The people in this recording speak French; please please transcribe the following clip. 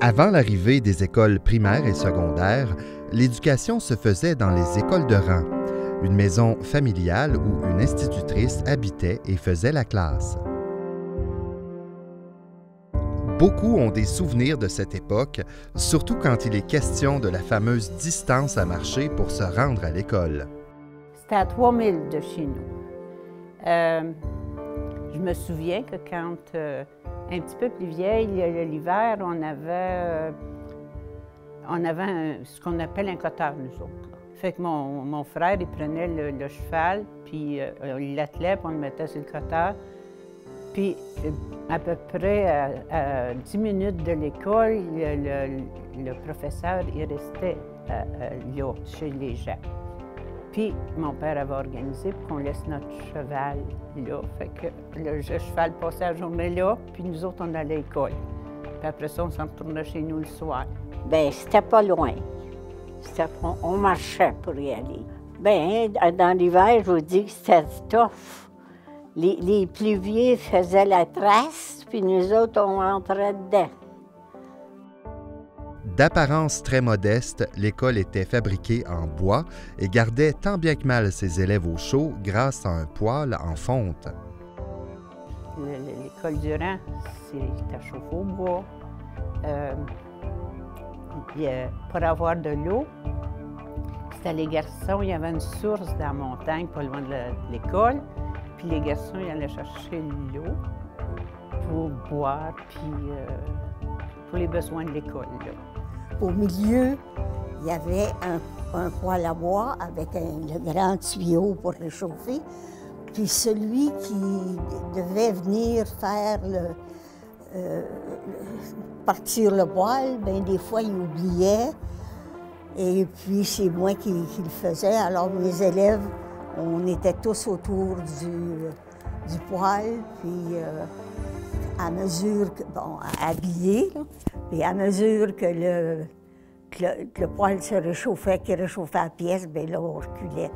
Avant l'arrivée des écoles primaires et secondaires, l'éducation se faisait dans les écoles de rang, une maison familiale où une institutrice habitait et faisait la classe. Beaucoup ont des souvenirs de cette époque, surtout quand il est question de la fameuse distance à marcher pour se rendre à l'école. C'était à 3000 de chez nous. Je me souviens que quand, un petit peu plus vieille, l'hiver, on avait ce qu'on appelle un cotard, nous autres. Fait que mon frère, il prenait le cheval, puis il l'attelait, puis on le mettait sur le cotard. Puis, à peu près à 10 minutes de l'école, le professeur, il restait là, chez les gens. Puis, mon père avait organisé pour qu'on laisse notre cheval là. Fait que le cheval passait la journée là, puis nous autres, on allait à l'école. Puis après ça, on s'en retournait chez nous le soir. Bien, c'était pas loin. On marchait pour y aller. Bien, dans l'hiver, je vous dis que c'était tough. Les plus vieux faisaient la trace, puis nous autres, on rentrait dedans. D'apparence très modeste, l'école était fabriquée en bois et gardait tant bien que mal ses élèves au chaud grâce à un poêle en fonte. L'école du rang, c'était chauffé au bois. Pour avoir de l'eau, c'était les garçons, il y avait une source dans la montagne, pas loin de l'école. Puis les garçons, ils allaient chercher l'eau pour boire, puis pour les besoins de l'école. Au milieu, il y avait un poêle à bois avec le grand tuyau pour réchauffer. Puis celui qui devait venir faire partir le poêle, bien des fois, il oubliait. Et puis c'est moi qui le faisais. Alors mes élèves, on était tous autour du poêle, puis à mesure que, habillés, puis à mesure que le poêle se réchauffait, qu'il réchauffait la pièce, bien là, on reculait.